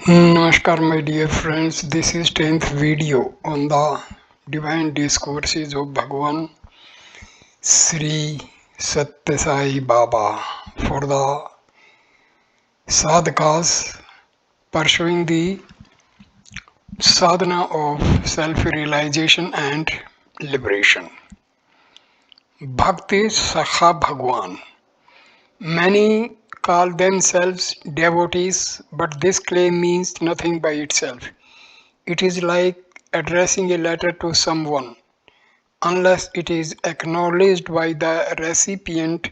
Namaskar, my dear friends. This is 10th video on the divine discourses of Bhagwan Sri Sathya Sai Baba for the sadhakas pursuing the sadhana of self-realization and liberation. Bhakti Sakha Bhagwan. Many call themselves devotees, but this claim means nothing by itself. It is like addressing a letter to someone. Unless it is acknowledged by the recipient,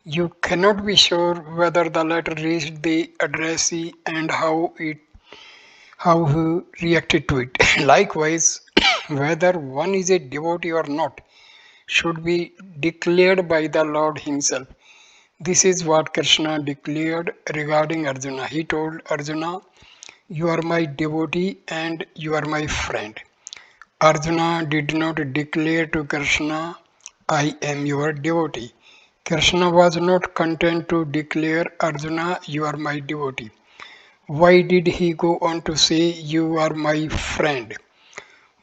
you cannot be sure whether the letter reached the addressee and how he reacted to it. Likewise, whether one is a devotee or not should be declared by the Lord Himself. This is what Krishna declared regarding Arjuna. He told Arjuna, "You are my devotee and you are my friend." Arjuna did not declare to Krishna, "I am your devotee." Krishna was not content to declare, "Arjuna, you are my devotee." Why did he go on to say, "You are my friend"?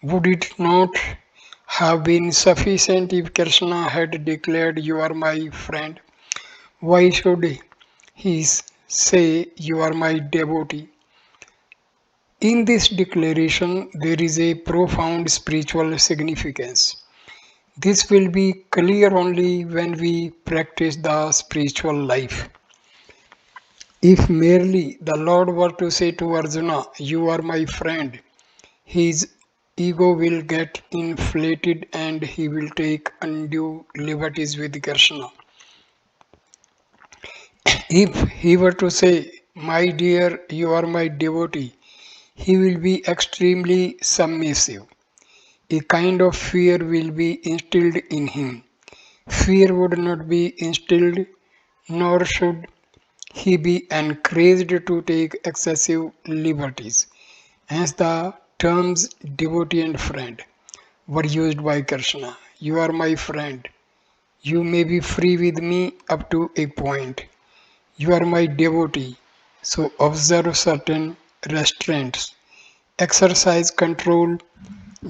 Would it not have been sufficient if Krishna had declared, "You are my friend"? Why should he say, "You are my devotee"? In this declaration, there is a profound spiritual significance. This will be clear only when we practice the spiritual life. If merely the Lord were to say to Arjuna, "You are my friend," his ego will get inflated and he will take undue liberties with Krishna. If he were to say, "My dear, you are my devotee," he will be extremely submissive. A kind of fear will be instilled in him. Fear would not be instilled, nor should he be encouraged to take excessive liberties. Hence the terms devotee and friend were used by Krishna. "You are my friend. You may be free with me up to a point. You are my devotee. So observe certain restraints. Exercise control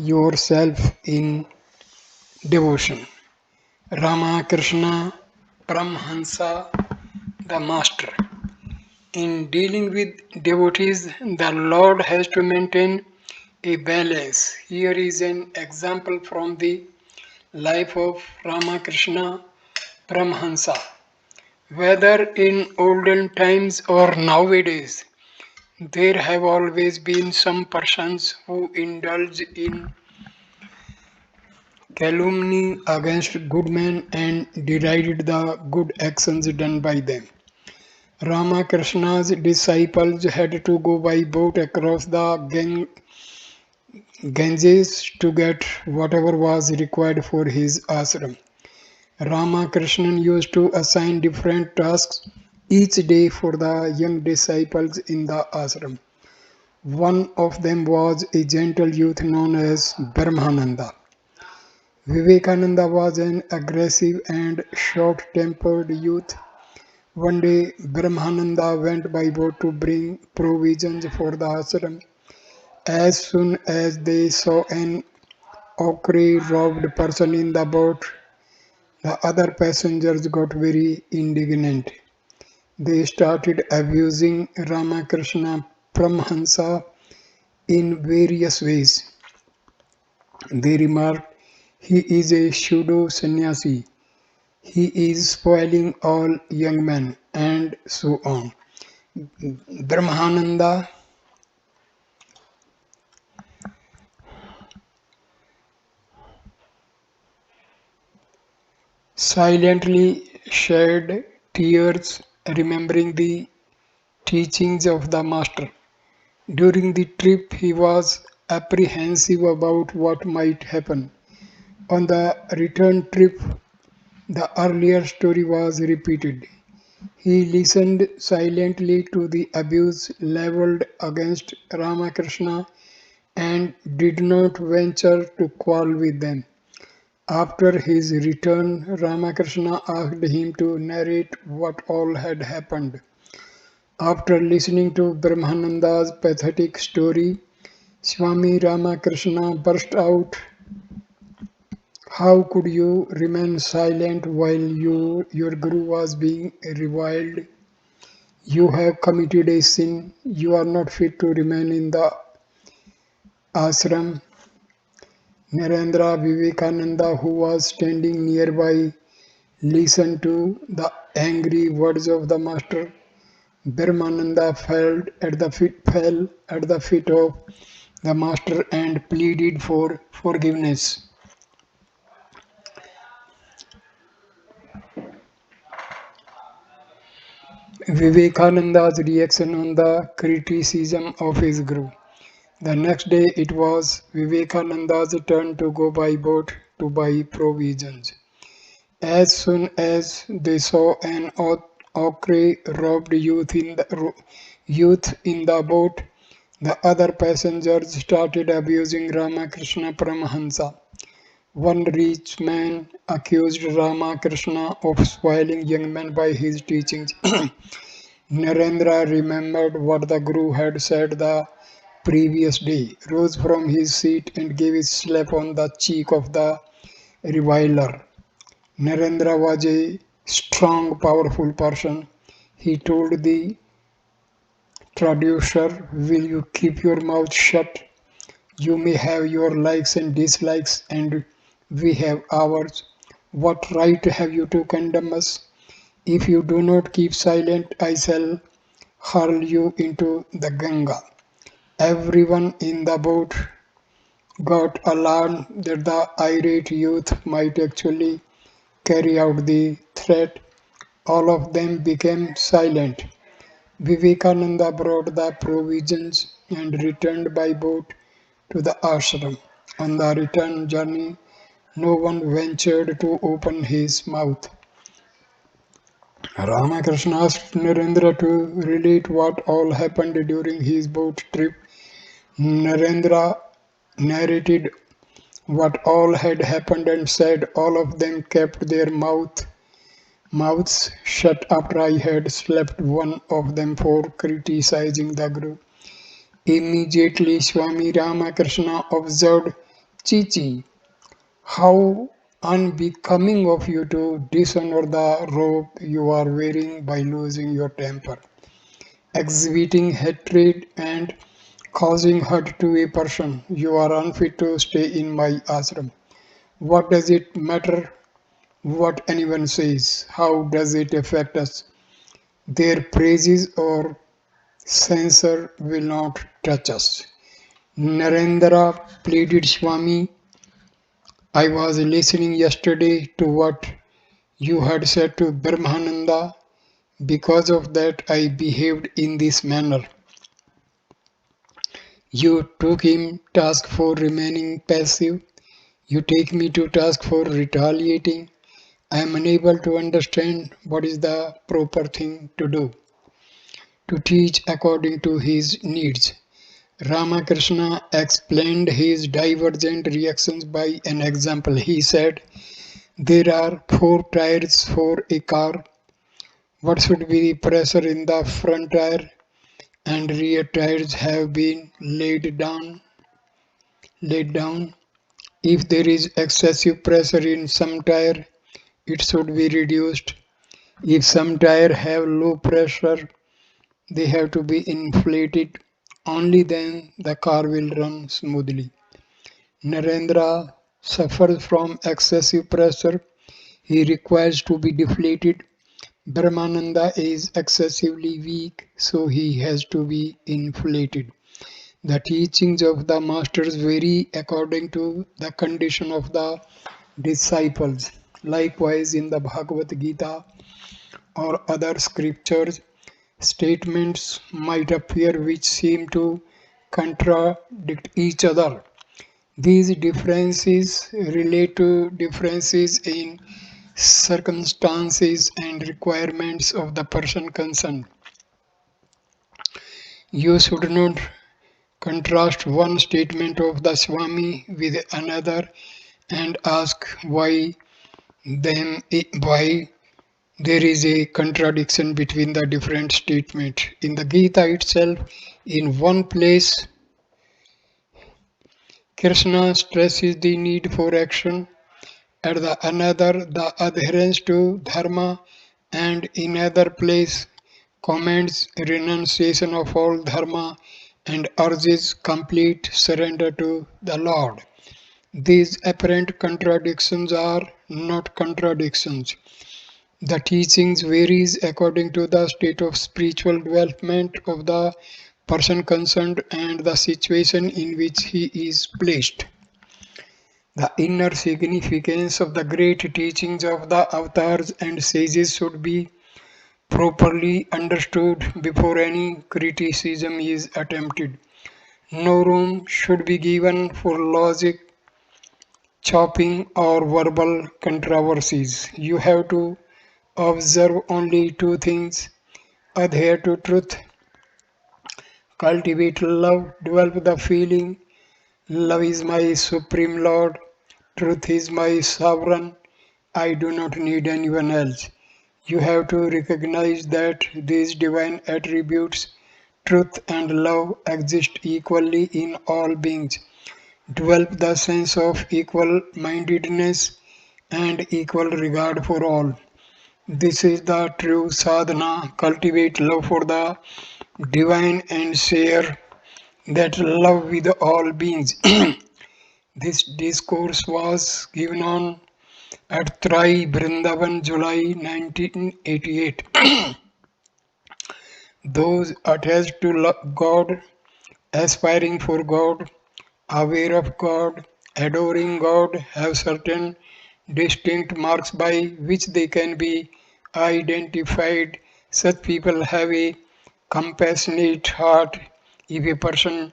yourself in devotion." Rama Krishna Paramhansa, the Master. In dealing with devotees, the Lord has to maintain a balance. Here is an example from the life of Ramakrishna Paramhansa. Whether in olden times or nowadays, there have always been some persons who indulge in calumny against good men and derided the good actions done by them. Ramakrishna's disciples had to go by boat across the Ganges to get whatever was required for his ashram. Ramakrishnan used to assign different tasks each day for the young disciples in the ashram. One of them was a gentle youth known as Brahmananda. Vivekananda was an aggressive and short-tempered youth. One day, Brahmananda went by boat to bring provisions for the ashram. As soon as they saw an ochre-robed person in the boat, the other passengers got very indignant. They started abusing Ramakrishna Paramhansa in various ways. They remarked, "He is a pseudo sannyasi. He is spoiling all young men," and so on. Brahmananda silently shed tears, remembering the teachings of the Master. During the trip, he was apprehensive about what might happen. On the return trip, the earlier story was repeated. He listened silently to the abuse leveled against Ramakrishna and did not venture to quarrel with them. After his return, Ramakrishna asked him to narrate what all had happened. After listening to Brahmananda's pathetic story, Swami Ramakrishna burst out, "How could you remain silent while your guru was being reviled? You have committed a sin. You are not fit to remain in the ashram." Narendra Vivekananda, who was standing nearby, listened to the angry words of the master. Brahmananda fell at the feet of the master and pleaded for forgiveness. Vivekananda's reaction on the criticism of his guru. The next day it was Vivekananda's turn to go by boat to buy provisions. As soon as they saw an ochre-robed youth in the boat, the other passengers started abusing Ramakrishna Paramahansa. One rich man accused Ramakrishna of spoiling young men by his teachings. Narendra remembered what the Guru had said the previous day, rose from his seat and gave a slap on the cheek of the reviler. Narendra was a strong, powerful person. He told the traducer, "Will you keep your mouth shut? You may have your likes and dislikes, and we have ours. What right have you to condemn us? If you do not keep silent, I shall hurl you into the Ganga." Everyone in the boat got alarmed that the irate youth might actually carry out the threat. All of them became silent. Vivekananda brought the provisions and returned by boat to the ashram. On the return journey, no one ventured to open his mouth. Ramakrishna asked Narendra to relate what all happened during his boat trip. Narendra narrated what all had happened and said all of them kept their mouths shut after I had slapped one of them for criticizing the Guru. Immediately Swami Ramakrishna observed, "Chichi, how unbecoming of you to dishonor the robe you are wearing by losing your temper, exhibiting hatred and causing hurt to a person. You are unfit to stay in my ashram. What does it matter what anyone says? How does it affect us? Their praises or censure will not touch us." Narendra pleaded, "Swami, I was listening yesterday to what you had said to Brahmananda. Because of that, I behaved in this manner. You took him task for remaining passive. You take me to task for retaliating. I am unable to understand what is the proper thing to do, to teach according to his needs." Ramakrishna explained his divergent reactions by an example. He said, "There are four tires for a car. What should be the pressure in the front tire and rear tires have been laid down. If there is excessive pressure in some tire, it should be reduced. If some tire have low pressure, they have to be inflated. Only then the car will run smoothly." Narendra suffers from excessive pressure. He requires to be deflated. Brahmananda is excessively weak, so he has to be inflated. The teachings of the masters vary according to the condition of the disciples. Likewise, in the Bhagavad Gita or other scriptures, statements might appear which seem to contradict each other. These differences relate to differences in circumstances and requirements of the person concerned. You should not contrast one statement of the Swami with another and ask why there is a contradiction between the different statements. In the Gita itself, in one place, Krishna stresses the need for action, at the another the adherence to dharma, and in other place commends renunciation of all dharma and urges complete surrender to the Lord. These apparent contradictions are not contradictions. The teachings varies according to the state of spiritual development of the person concerned and the situation in which he is placed. The inner significance of the great teachings of the avatars and sages should be properly understood before any criticism is attempted. No room should be given for logic, chopping, or verbal controversies. You have to observe only two things: adhere to truth, cultivate love, develop the feeling, love is my supreme Lord, truth is my sovereign, I do not need anyone else. You have to recognize that these divine attributes, truth and love, exist equally in all beings. Develop the sense of equal mindedness and equal regard for all. This is the true sadhana. Cultivate love for the divine and share that love with all beings. This discourse was given on at Trai, Vrindavan, July 1988. Those attached to God, aspiring for God, aware of God, adoring God, have certain distinct marks by which they can be identified. Such people have a compassionate heart. If a person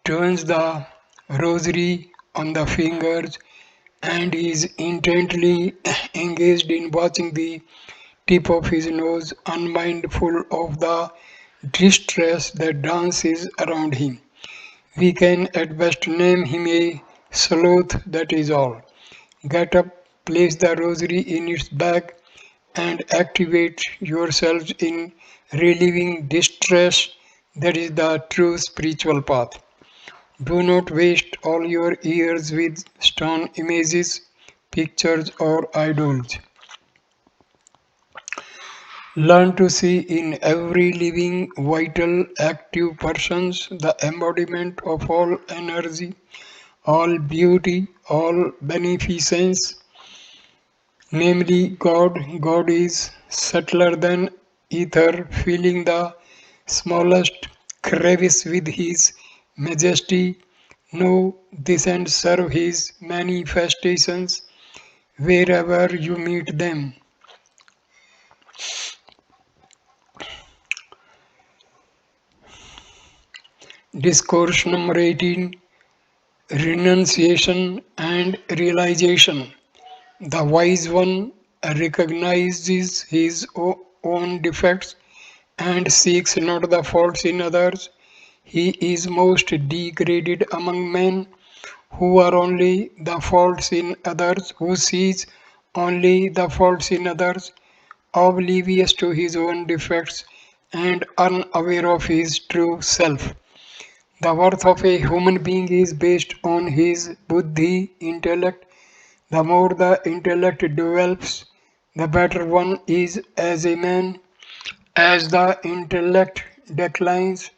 turns the rosary on the fingers and is intently engaged in watching the tip of his nose, unmindful of the distress that dances around him, we can at best name him a sloth, that is all. Get up, place the rosary in its bag, and activate yourselves in relieving distress. That is the true spiritual path. Do not waste all your years with stone images, pictures, or idols. Learn to see in every living, vital, active person the embodiment of all energy, all beauty, all beneficence, namely God. God is subtler than ether, filling the smallest crevice with his majesty. Know this and serve his manifestations wherever you meet them. Discourse number 18: Renunciation and Realization. The wise one recognizes his own defects and seeks not the faults in others. He is most degraded among men who are only the faults in others, who sees only the faults in others, oblivious to his own defects and unaware of his true self. The worth of a human being is based on his buddhi, intellect. The more the intellect develops, the better one is as a man. As the intellect declines,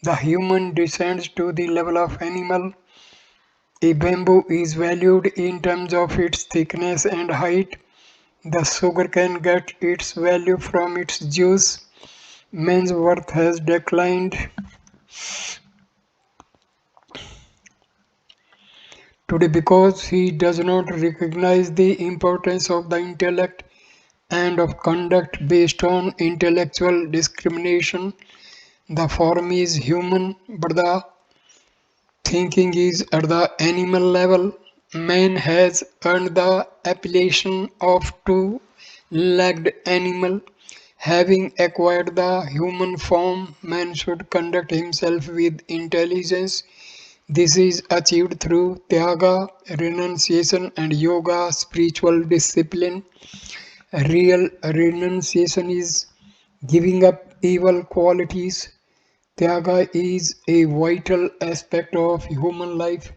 the human descends to the level of animal. A bamboo is valued in terms of its thickness and height. The sugar can get its value from its juice. Man's worth has declined today because he does not recognize the importance of the intellect and of conduct based on intellectual discrimination. The form is human, but the thinking is at the animal level. Man has earned the appellation of two-legged animal. Having acquired the human form, man should conduct himself with intelligence. This is achieved through tyaga, renunciation, and yoga, spiritual discipline. Real renunciation is giving up evil qualities. Tyaga is a vital aspect of human life.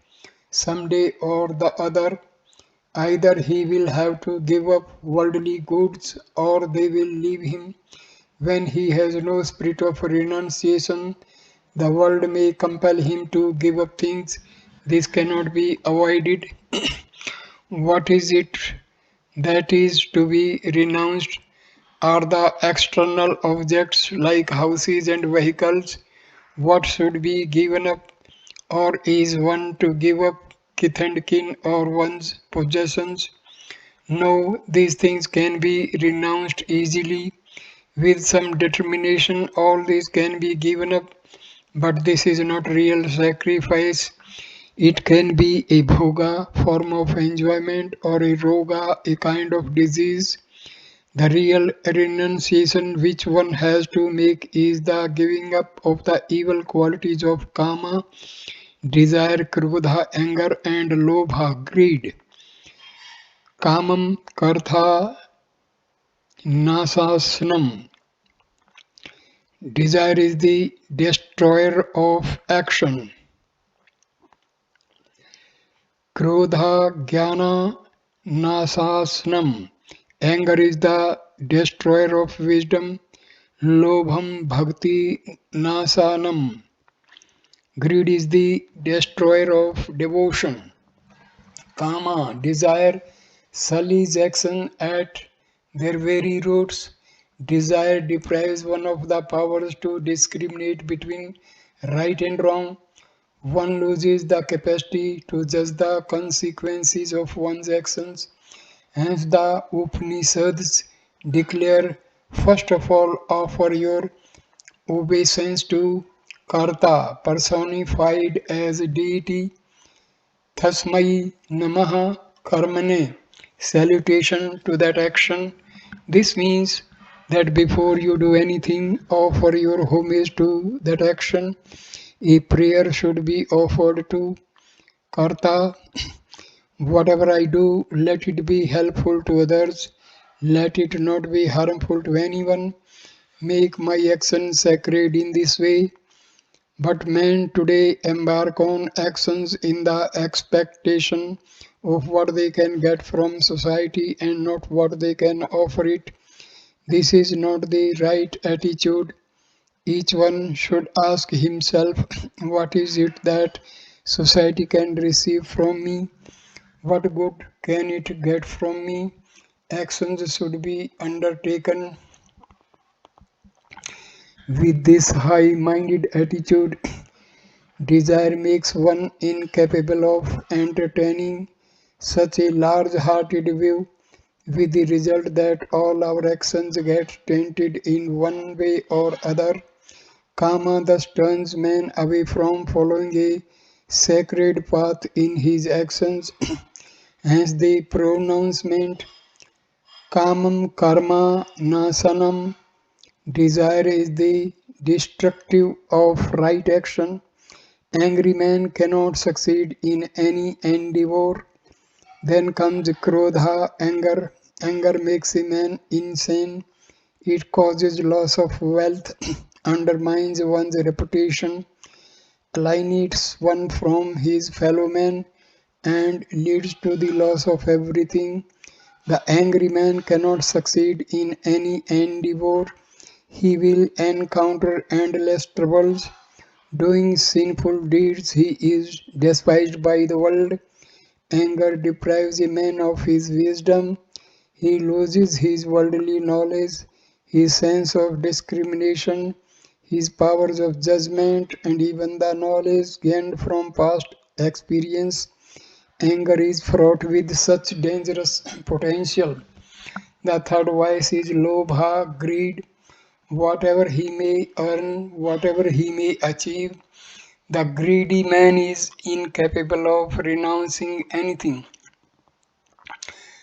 Someday or the other, either he will have to give up worldly goods or they will leave him. When he has no spirit of renunciation, the world may compel him to give up things. This cannot be avoided. What is it that is to be renounced? Are the external objects like houses and vehicles what should be given up, or is one to give up kith and kin or one's possessions? No, these things can be renounced easily. With some determination, all these can be given up, but this is not real sacrifice. It can be a bhoga, form of enjoyment, or a roga, a kind of disease. The real renunciation which one has to make is the giving up of the evil qualities of kama, desire, krodha, anger, and lobha, greed. Kamam kartha nasasnam. Desire is the destroyer of action. Krodha jnana nasasnam. Anger is the destroyer of wisdom. Lobham bhakti nasanam. Greed is the destroyer of devotion. Kama, desire, sullies action at their very roots. Desire deprives one of the powers to discriminate between right and wrong. One loses the capacity to judge the consequences of one's actions. Hence the Upanishads declare, first of all, offer your obeisance to Karta, personified as deity. Tasmai Namaha Karmane, salutation to that action. This means that before you do anything, offer your homage to that action. A prayer should be offered to Karta. Whatever I do, let it be helpful to others. Let it not be harmful to anyone. Make my action sacred in this way. But men today embark on actions in the expectation of what they can get from society and not what they can offer it. This is not the right attitude. Each one should ask himself, what is it that society can receive from me? What good can it get from me? Actions should be undertaken with this high-minded attitude. Desire makes one incapable of entertaining such a large-hearted view, with the result that all our actions get tainted in one way or other. Kama thus turns man away from following a sacred path in his actions. Hence the pronouncement Kamam karma nasanam. Desire is the destructive of right action. Angry man cannot succeed in any endeavor. Then comes krodha, anger. Anger makes a man insane. It causes loss of wealth, undermines one's reputation, alienates one from his fellow men, and leads to the loss of everything. The angry man cannot succeed in any endeavor. He will encounter endless troubles. Doing sinful deeds, he is despised by the world. Anger deprives a man of his wisdom. He loses his worldly knowledge, his sense of discrimination, his powers of judgment, and even the knowledge gained from past experience. Anger is fraught with such dangerous potential. The third vice is lobha, greed. Whatever he may earn, whatever he may achieve, the greedy man is incapable of renouncing anything.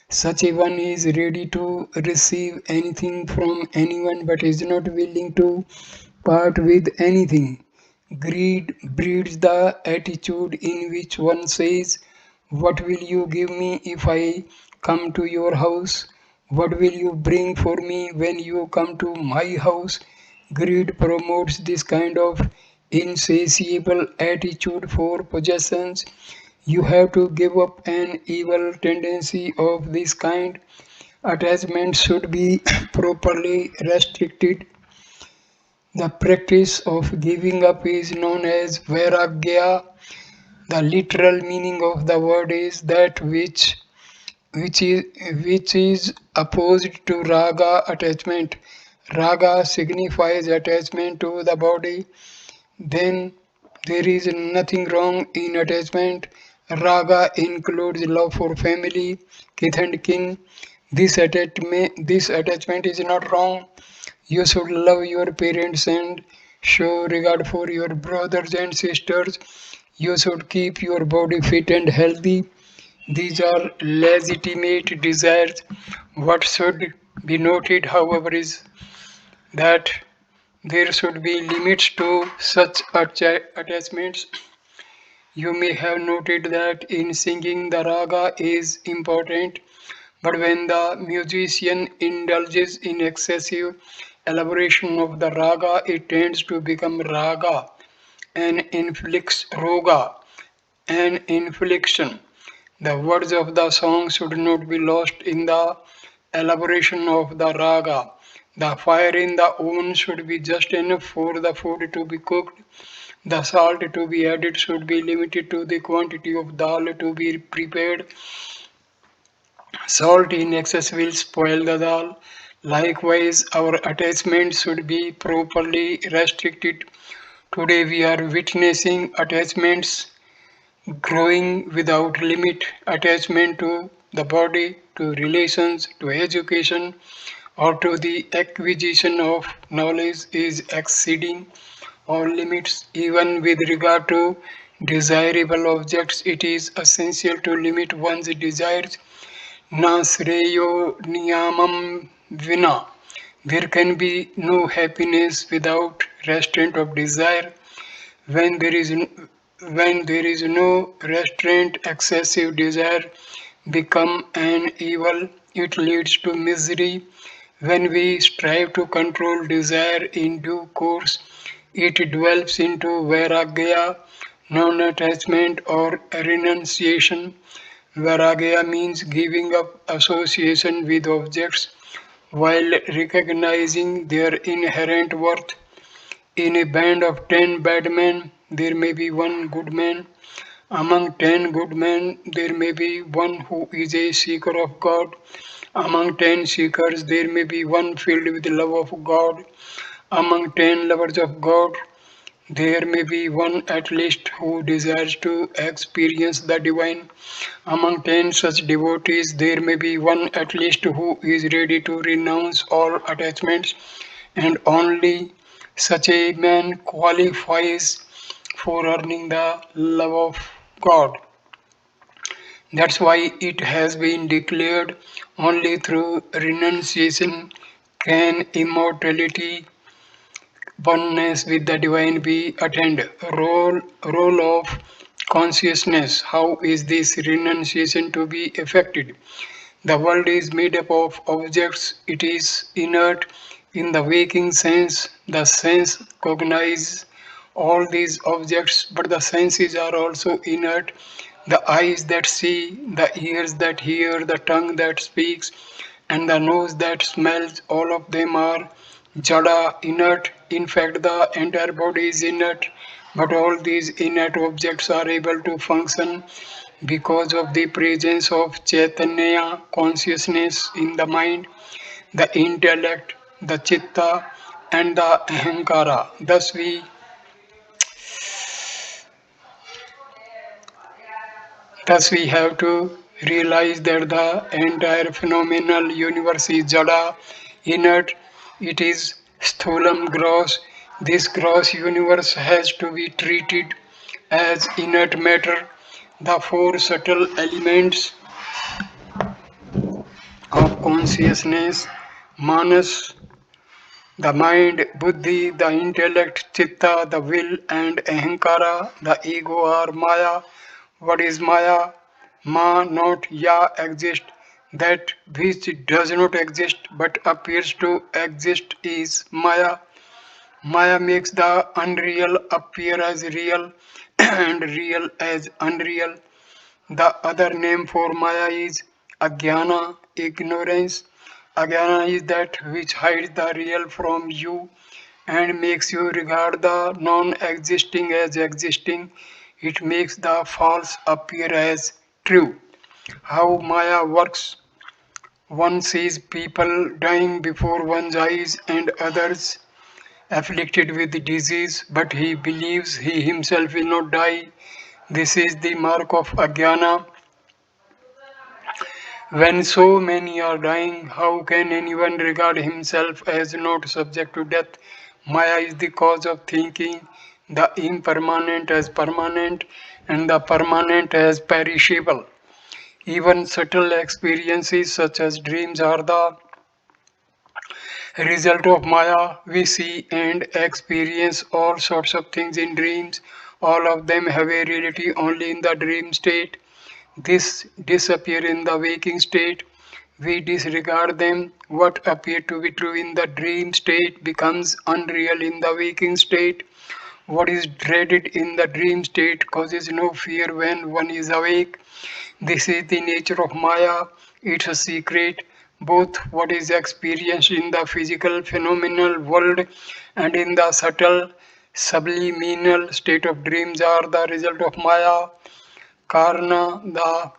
Such a one is ready to receive anything from anyone but is not willing to part with anything. Greed breeds the attitude in which one says, what will you give me if I come to your house? What will you bring for me when you come to my house? Greed promotes this kind of insatiable attitude for possessions. You have to give up an evil tendency of this kind. Attachment should be properly restricted. The practice of giving up is known as vairagya. The literal meaning of the word is that which is which is opposed to raga, attachment. Raga signifies attachment to the body. Then there is nothing wrong in attachment. Raga includes love for family, kith and kin. This attachment is not wrong. You should love your parents and show regard for your brothers and sisters. You should keep your body fit and healthy. These are legitimate desires. What should be noted, however, is that there should be limits to such attachments. You may have noted that in singing the raga is important, but when the musician indulges in excessive elaboration of the raga, it tends to become raga and inflicts roga, an infliction. The words of the song should not be lost in the elaboration of the raga. The fire in the oven should be just enough for the food to be cooked. The salt to be added should be limited to the quantity of dal to be prepared. Salt in excess will spoil the dal. Likewise, our attachment should be properly restricted. Today we are witnessing attachments growing without limit. Attachment to the body, to relations, to education, or to the acquisition of knowledge is exceeding all limits. Even with regard to desirable objects, it is essential to limit one's desires. Na sreyo niyamam vina. There can be no happiness without restraint of desire. When there is when there is no restraint, excessive desire become an evil. It leads to misery. When we strive to control desire in due course, it develops into vairagya, non-attachment or renunciation. Vairagya means giving up association with objects while recognizing their inherent worth. In a band of 10 bad men, there may be one good man. Among 10 good men, there may be one who is a seeker of God. Among 10 seekers, there may be one filled with the love of God. Among 10 lovers of God, there may be one at least who desires to experience the divine. Among 10 such devotees, there may be one at least who is ready to renounce all attachments, and only such a man qualifies for earning the love of God. That's why it has been declared only through renunciation can immortality, oneness with the divine be attained. Role of consciousness. How is this renunciation to be effected? The world is made up of objects. It is inert in the waking sense. The sense cognizes all these objects, but the senses are also inert. The eyes that see, the ears that hear, the tongue that speaks, and the nose that smells, all of them are jada, inert. In fact, the entire body is inert, but all these inert objects are able to function because of the presence of Chaitanya consciousness in the mind, the intellect, the chitta, and the ahankara. Thus we have to realize that the entire phenomenal universe is jada, inert. It is sthulam, gross. This gross universe has to be treated as inert matter. The four subtle elements of consciousness, manas, the mind, buddhi, the intellect, chitta, the will, and ahankara, the ego, are maya. What is maya? Ma, not ya, exist. That which does not exist but appears to exist is Maya. Maya makes the unreal appear as real and real as unreal. The other name for Maya is Agyana, ignorance. Agyana is that which hides the real from you and makes you regard the non existing as existing. It makes the false appear as true. How Maya works: one sees people dying before one's eyes and others afflicted with disease, but he believes he himself will not die. This is the mark of Agyana. When so many are dying, how can anyone regard himself as not subject to death? Maya is the cause of thinking the impermanent as permanent and the permanent as perishable. Even subtle experiences such as dreams are the result of Maya. We see and experience all sorts of things in dreams. All of them have a reality only in the dream state. This disappear in the waking state. We disregard them. What appeared to be true in the dream state becomes unreal in the waking state. What is dreaded in the dream state causes no fear when one is awake. This is the nature of Maya. It's a secret. Both what is experienced in the physical phenomenal world and in the subtle subliminal state of dreams are the result of Maya. Karna, the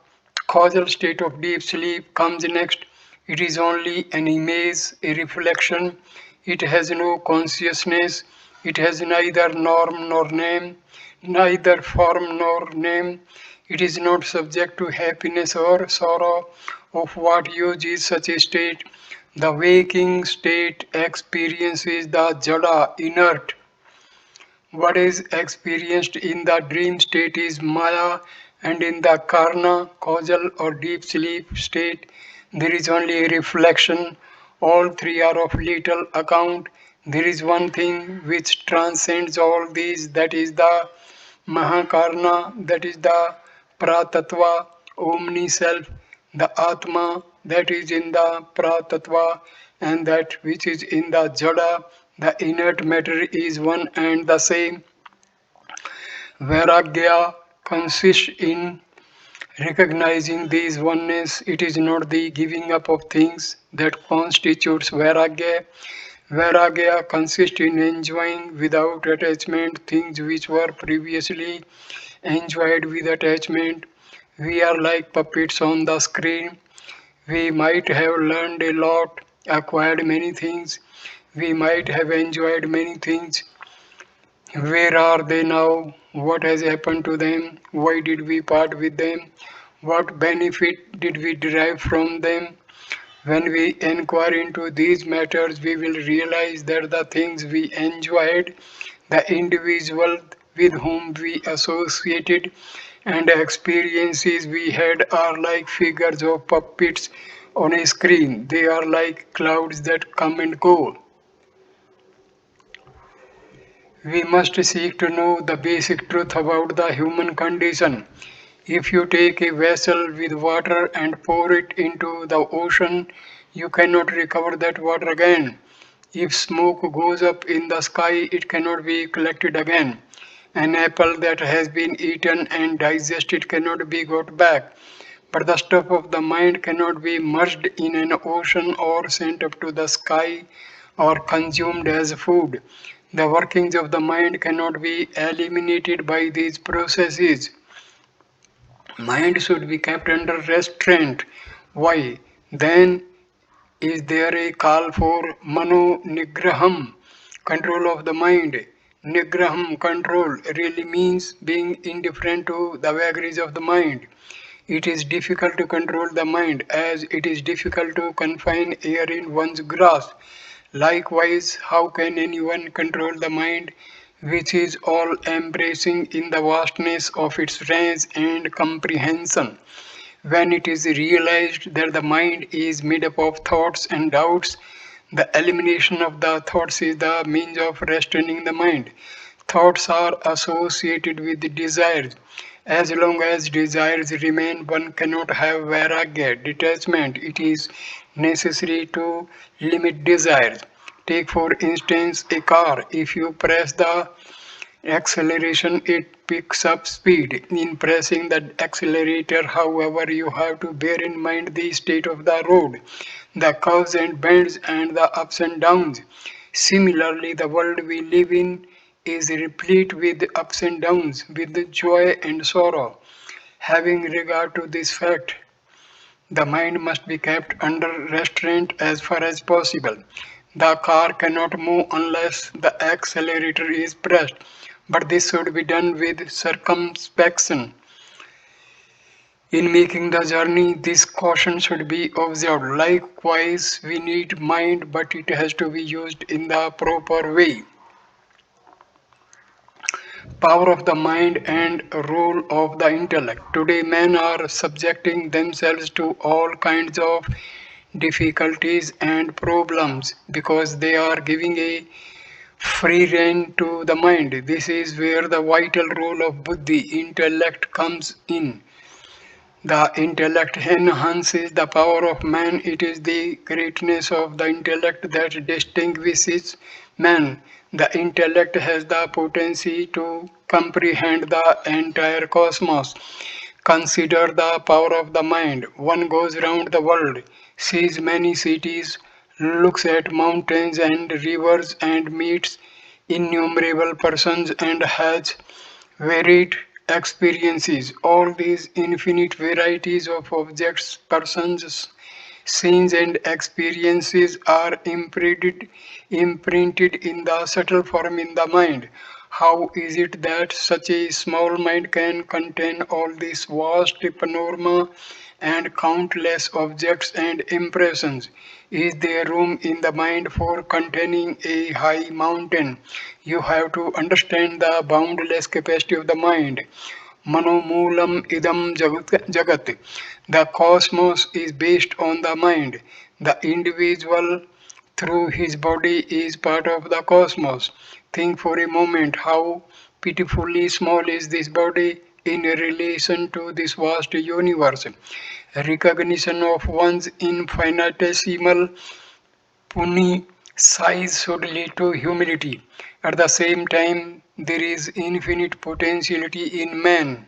causal state of deep sleep, comes next. It is only an image, a reflection. It has no consciousness. It has neither norm nor name, neither form nor name. It is not subject to happiness or sorrow. Of what use is such a state? The waking state experiences the jada, inert. What is experienced in the dream state is Maya, and in the Karna, causal or deep sleep state, there is only a reflection. All three are of little account. There is one thing which transcends all these, that is the Mahakarna, that is the Pratattva, Omni Self, the Atma, that is in the Pratattva, and that which is in the Jada, the inert matter is one and the same. Vairagya consists in recognizing these oneness. It is not the giving up of things that constitutes Vairagya. Vairagya consists in enjoying without attachment things which were previously enjoyed with attachment. We are like puppets on the screen. We might have learned a lot, acquired many things. We might have enjoyed many things. Where are they now? What has happened to them? Why did we part with them? What benefit did we derive from them? When we inquire into these matters, we will realize that the things we enjoyed, the individual with whom we associated, and the experiences we had are like figures of puppets on a screen. They are like clouds that come and go. We must seek to know the basic truth about the human condition. If you take a vessel with water and pour it into the ocean, you cannot recover that water again. If smoke goes up in the sky, it cannot be collected again. An apple that has been eaten and digested cannot be got back. But the stuff of the mind cannot be merged in an ocean or sent up to the sky or consumed as food. The workings of the mind cannot be eliminated by these processes. Mind should be kept under restraint. Why? Then is there a call for mano nigraham, control of the mind? Nigraham, control, really means being indifferent to the vagaries of the mind. It is difficult to control the mind as it is difficult to confine air in one's grasp. Likewise, how can anyone control the mind which is all embracing in the vastness of its range and comprehension? When it is realized that the mind is made up of thoughts and doubts, the elimination of the thoughts is the means of restraining the mind. Thoughts are associated with desires. As long as desires remain, one cannot have vairagya, detachment. It is necessary to limit desires. Take for instance a car. If you press the acceleration, it picks up speed. In pressing the accelerator, however, you have to bear in mind the state of the road, the curves and bends, and the ups and downs. Similarly, the world we live in is replete with ups and downs, with joy and sorrow. Having regard to this fact, the mind must be kept under restraint as far as possible. The car cannot move unless the accelerator is pressed, but this should be done with circumspection. In making the journey, this caution should be observed. Likewise, we need mind, but it has to be used in the proper way. Power of the mind and role of the intellect. Today, men are subjecting themselves to all kinds of difficulties and problems because they are giving a free rein to the mind. This is where the vital role of buddhi, intellect, comes in. The intellect enhances the power of man. It is the greatness of the intellect that distinguishes man. The intellect has the potency to comprehend the entire cosmos. Consider the power of the mind. One goes round the world, sees many cities, looks at mountains and rivers, and meets innumerable persons and has varied experiences. All these infinite varieties of objects, persons, scenes, and experiences are imprinted in the subtle form in the mind. How is it that such a small mind can contain all this vast panorama and countless objects and impressions? Is there room in the mind for containing a high mountain? You have to understand the boundless capacity of the mind. Manomulam idam jagat. The cosmos is based on the mind. The individual, through his body, is part of the cosmos. Think for a moment how pitifully small is this body in relation to this vast universe. Recognition of one's infinitesimal puny size should lead to humility. At the same time, there is infinite potentiality in man.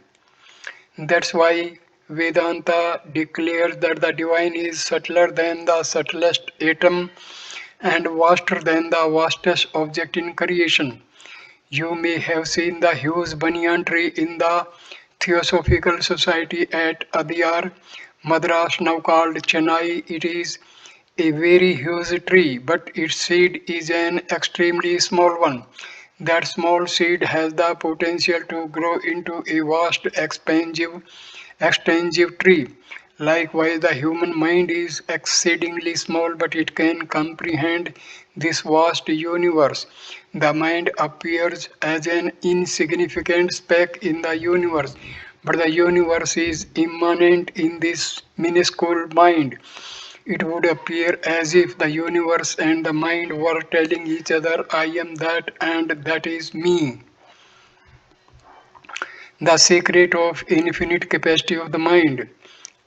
That's why Vedanta declares that the divine is subtler than the subtlest atom and vaster than the vastest object in creation. You may have seen the huge banyan tree in the Theosophical Society at Adyar, Madras, now called Chennai. It is a very huge tree, but its seed is an extremely small one. That small seed has the potential to grow into a vast, extensive tree. Likewise, the human mind is exceedingly small, but it can comprehend this vast universe. The mind appears as an insignificant speck in the universe, but the universe is immanent in this minuscule mind. It would appear as if the universe and the mind were telling each other, I am that and that is me. The secret of infinite capacity of the mind.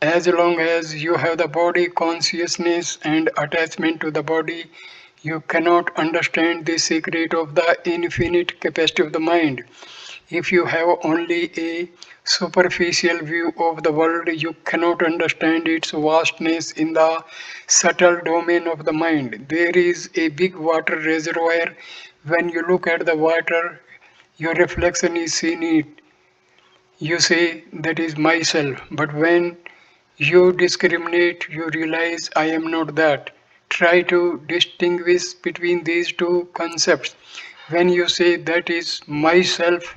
As long as you have the body consciousness and attachment to the body, you cannot understand the secret of the infinite capacity of the mind. If you have only a superficial view of the world, you cannot understand its vastness in the subtle domain of the mind. There is a big water reservoir. When you look at the water, your reflection is seen in it. You say, that is myself. But when you discriminate, you realize I am not that. Try to distinguish between these two concepts. When you say that is myself,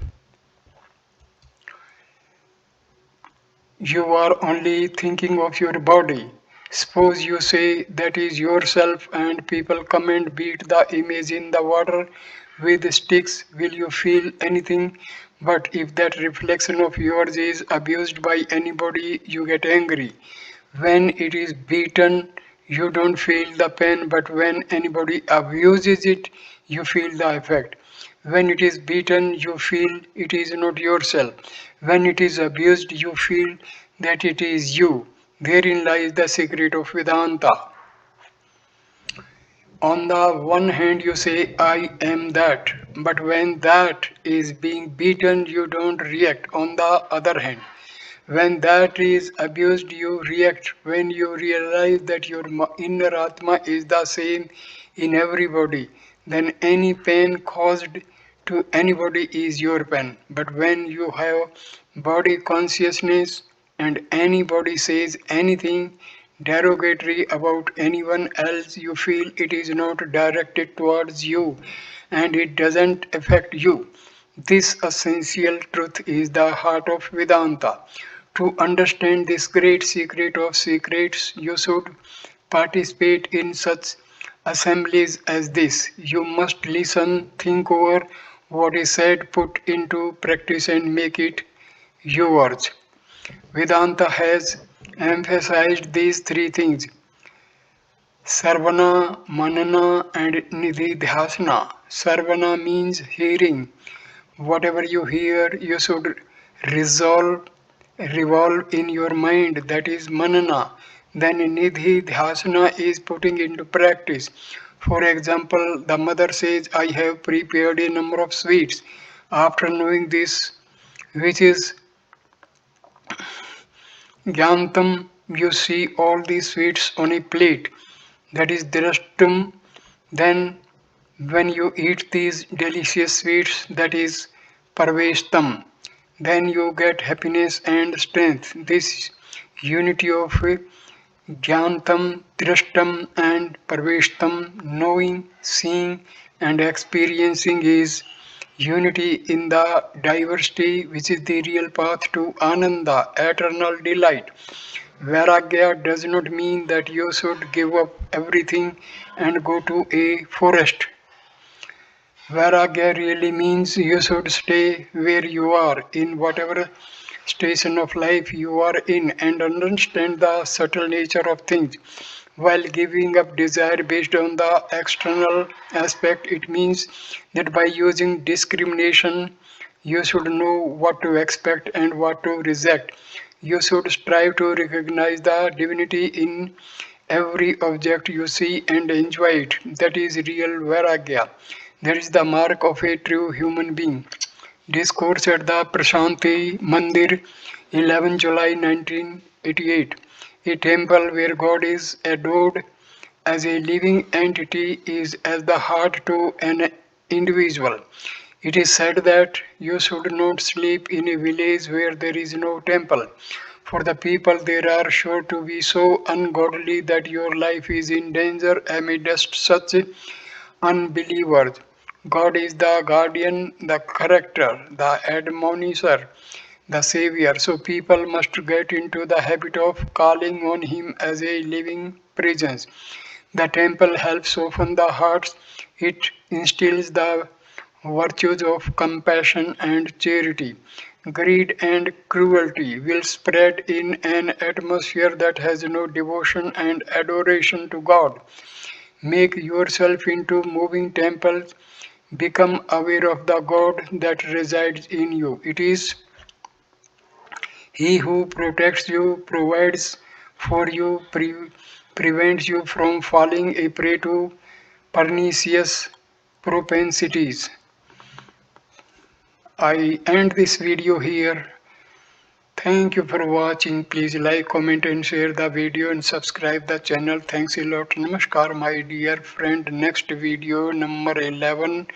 you are only thinking of your body. Suppose you say that is yourself and people come and beat the image in the water with sticks. Will you feel anything? But if that reflection of yours is abused by anybody, you get angry. When it is beaten, you don't feel the pain, but when anybody abuses it, you feel the effect. When it is beaten, you feel it is not yourself. When it is abused, you feel that it is you. Therein lies the secret of Vedanta. On the one hand, you say, I am that, but when that is being beaten, you don't react. On the other hand, when that is abused, you react. When you realize that your inner Atma is the same in everybody, then any pain caused to anybody is your pain. But when you have body consciousness and anybody says anything derogatory about anyone else, you feel it is not directed towards you and it doesn't affect you. This essential truth is the heart of Vedanta. To understand this great secret of secrets, you should participate in such assemblies as this. You must listen, think over what is said, put into practice, and make it yours. Vedanta has emphasized these three things: Sarvana, Manana, and Nididhyasana. Sarvana means hearing. Whatever you hear, you should resolve, revolve in your mind. That is Manana. Then Nididhyasana is putting into practice. For example, the mother says, I have prepared a number of sweets. After knowing this, which is Gyantam, you see all these sweets on a plate. That is Drashtum. Then, when you eat these delicious sweets, that is Parveshtam. Then you get happiness and strength. This unity of Jnantam, Drashtam, and Parveshtam, knowing, seeing, and experiencing is unity in the diversity, which is the real path to Ananda, eternal delight. Vairagya does not mean that you should give up everything and go to a forest. Vairagya really means you should stay where you are, in whatever station of life you are in, and understand the subtle nature of things. While giving up desire based on the external aspect, it means that by using discrimination, you should know what to expect and what to reject. You should strive to recognize the divinity in every object you see and enjoy it. That is real Vairagya. That is the mark of a true human being. Discourse at the Prashanti Mandir, 11 July 1988. A temple where God is adored as a living entity is as the heart to an individual. It is said that you should not sleep in a village where there is no temple, for the people there are sure to be so ungodly that your life is in danger amidst such unbelievers. God is the guardian, the corrector, the admonisher, the savior. So people must get into the habit of calling on him as a living presence. The temple helps soften the hearts. It instills the virtues of compassion and charity. Greed and cruelty will spread in an atmosphere that has no devotion and adoration to God. Make yourself into moving temples. Become aware of the God that resides in you. It is He who protects you, provides for you, prevents you from falling a prey to pernicious propensities. I end this video here. Thank you for watching. Please like, comment and share the video and subscribe the channel. Thanks a lot. Namaskar my dear friend. Next video number 11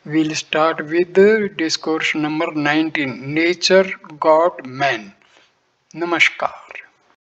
will start with discourse number 19. Nature, God, Man. Namaskar.